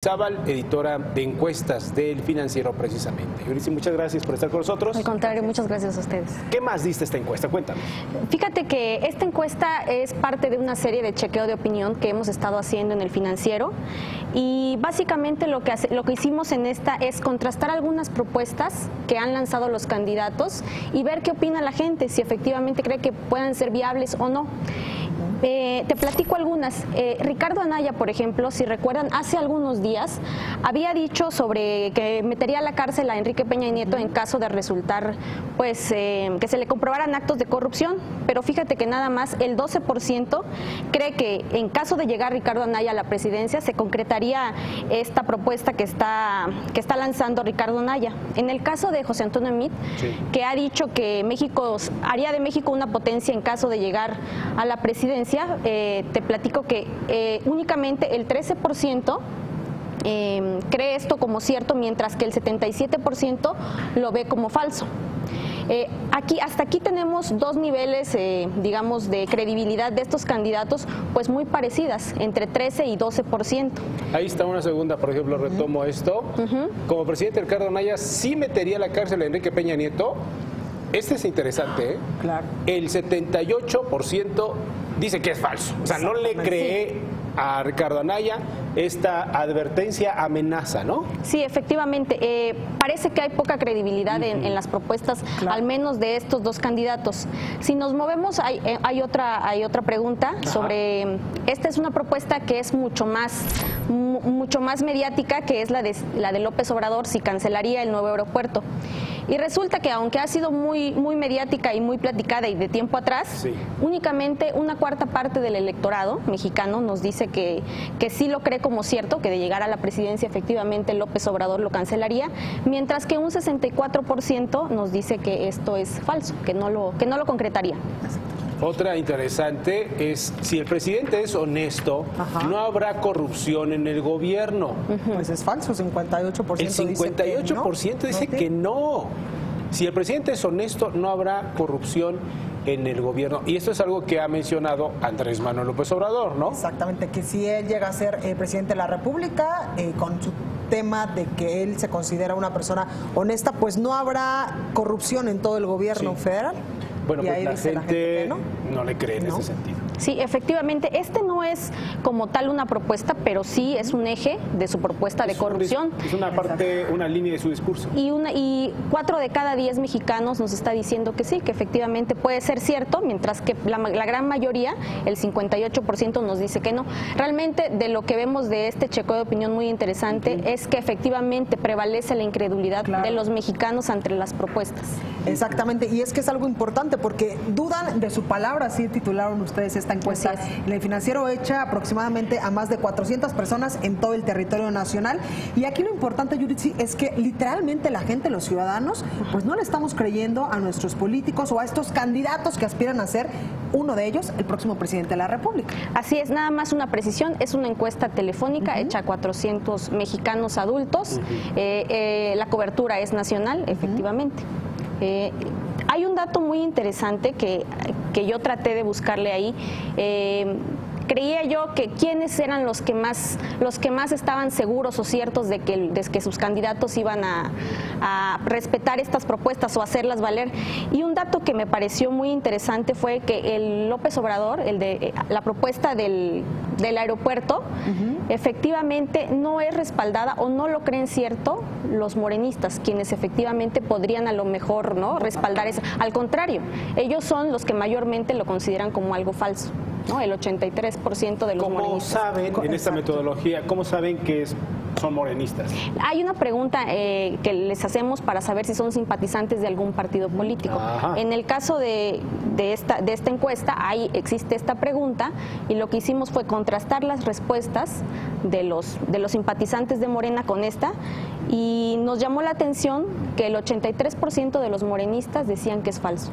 Zabal, editora de encuestas del Financiero precisamente. Yurici, muchas gracias por estar con nosotros. Al contrario, muchas gracias a ustedes. ¿Qué más diste esta encuesta? Cuéntame. Fíjate que esta encuesta es parte de una serie de chequeo de opinión que hemos estado haciendo en el Financiero y básicamente lo que hicimos en esta es contrastar algunas propuestas que han lanzado los candidatos y ver qué opina la gente, si efectivamente cree que puedan ser viables o no. Te platico algunas. Ricardo Anaya, por ejemplo, si recuerdan, hace algunos días había dicho sobre que metería a la cárcel a Enrique Peña Nieto en caso de resultar, pues, que se le comprobaran actos de corrupción, pero fíjate que nada más el 12% cree que en caso de llegar Ricardo Anaya a la presidencia se concretaría esta propuesta que está lanzando Ricardo Anaya. En el caso de José Antonio Meade, sí, que ha dicho que México haría de México una potencia en caso de llegar a la presidencia, te platico que únicamente el 13% cree esto como cierto, mientras que el 77% lo ve como falso. Hasta aquí tenemos dos niveles, digamos, de credibilidad de estos candidatos, pues muy parecidas, entre 13 y 12%. Ahí está una segunda, por ejemplo, retomo esto. Como presidente Ricardo Anaya sí metería a la cárcel a Enrique Peña Nieto. Este es interesante, ¿eh? Claro. El 78% dice que es falso. O sea, no le cree a Ricardo Anaya esta advertencia, amenaza, ¿no? Sí, efectivamente. Parece que hay poca credibilidad en las propuestas, claro, al menos de estos dos candidatos. Si nos movemos, hay otra pregunta sobre... Esta es una propuesta que es mucho más mediática, que es la de López Obrador, si cancelaría el nuevo aeropuerto. Y resulta que aunque ha sido muy mediática y muy platicada y de tiempo atrás, sí, únicamente una cuarta parte del electorado mexicano nos dice que sí lo cree como cierto, que de llegar a la presidencia efectivamente López Obrador lo cancelaría, mientras que un 64% nos dice que esto es falso, que no lo concretaría. Otra interesante es, si el presidente es honesto, no habrá corrupción en el gobierno. Pues es falso, 58% el 58% dice que no. Si el presidente es honesto, no habrá corrupción en el gobierno. Y esto es algo que ha mencionado Andrés Manuel López Obrador, ¿no? Exactamente, que si él llega a ser presidente de la República, con su tema de que él se considera una persona honesta, pues no habrá corrupción en todo el gobierno federal. Bueno, pues la gente no le cree en ese sentido. Sí, efectivamente, este no es como tal una propuesta, pero sí es un eje de su propuesta de corrupción. Es una parte, una línea de su discurso. Y 4 de cada 10 mexicanos nos está diciendo que sí, que efectivamente puede ser cierto, mientras que la gran mayoría, el 58%, nos dice que no. Realmente, de lo que vemos de este chequeo de opinión muy interesante, es que efectivamente prevalece la incredulidad de los mexicanos ante las propuestas. Exactamente, y es que es algo importante porque dudan de su palabra, así titularon ustedes esta encuesta en el Financiero, hecha aproximadamente a más de 400 personas en todo el territorio nacional. Y aquí lo importante, Yurici, es que literalmente la gente, los ciudadanos, pues no le estamos creyendo a nuestros políticos o a estos candidatos que aspiran a ser, uno de ellos, el próximo presidente de la República. Así es, nada más una precisión, es una encuesta telefónica hecha a 400 mexicanos adultos. La cobertura es nacional, efectivamente. Hay un dato muy interesante que yo traté de buscarle ahí. Creía yo que quiénes eran los que más estaban seguros o ciertos de que sus candidatos iban a respetar estas propuestas o hacerlas valer. Y un dato que me pareció muy interesante fue que el López Obrador, la propuesta del aeropuerto, efectivamente no es respaldada o no lo creen cierto los morenistas, quienes efectivamente podrían a lo mejor respaldar eso. Al contrario, ellos son los que mayormente lo consideran como algo falso. ¿No? El 83% de los morenistas. ¿Cómo saben, en esta metodología, cómo saben que son morenistas? Hay una pregunta que les hacemos para saber si son simpatizantes de algún partido político. En el caso de esta encuesta, existe esta pregunta y lo que hicimos fue contrastar las respuestas de los simpatizantes de Morena con esta, y nos llamó la atención que el 83% de los morenistas decían que es falso.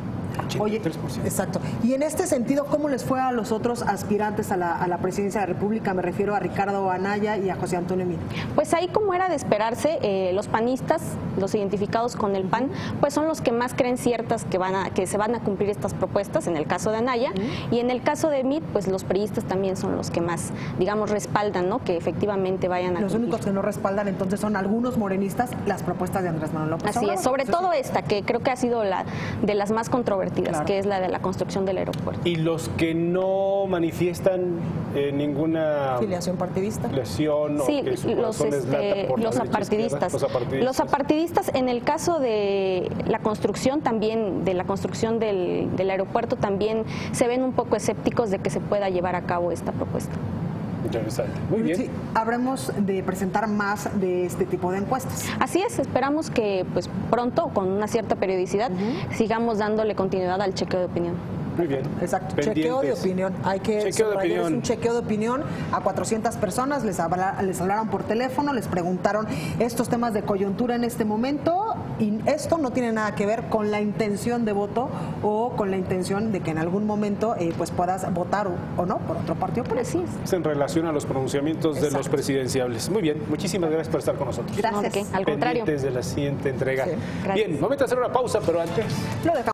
Oye, 83%. exacto. Y en este sentido, ¿cómo les fue a los otros aspirantes a la presidencia de la República? Me refiero a Ricardo Anaya y a José Antonio Meade. Pues ahí, como era de esperarse, los panistas, los identificados con el PAN, pues son los que más creen ciertas que se van a cumplir estas propuestas, en el caso de Anaya, y en el caso de Meade, pues los priistas también son los que más, digamos, respaldan, ¿no?, que efectivamente vayan a Los cumplir. únicos que no respaldan entonces son algunos morenistas las propuestas de Andrés Manuel López Obrador. Así es, sobre Entonces, todo esta, que creo que ha sido la de las más controvertidas, Claro. que es la de la construcción del aeropuerto. Y los que no manifiestan ninguna Filiación partidista. lesión Sí, o que su los, corazón es lata por la los derecha apartidistas. izquierda, Los apartidistas, en el caso de la construcción también, de la construcción del aeropuerto, también se ven un poco escépticos de que se pueda llevar a cabo esta propuesta. Interesante. Muy bien. Sí, habremos de presentar más de este tipo de encuestas. Así es, esperamos que pues pronto, con una cierta periodicidad, sigamos dándole continuidad al chequeo de opinión. Muy bien. Exacto, Pendientes. chequeo de opinión. Hay que Chequeo de subrayar, es opinión. un chequeo de opinión a 400 personas, les hablaron por teléfono, les preguntaron estos temas de coyuntura en este momento, y esto no tiene nada que ver con la intención de voto o con la intención de que en algún momento pues puedas votar o no por otro partido político. Así es. Es en relación a los pronunciamientos de los Exacto. presidenciables. Muy bien, muchísimas gracias por estar con nosotros. Gracias. No, ¿de qué? Al contrario. Pendientes de la siguiente entrega. Sí. Gracias. Bien, momento de hacer una pausa, pero antes... Lo dejamos.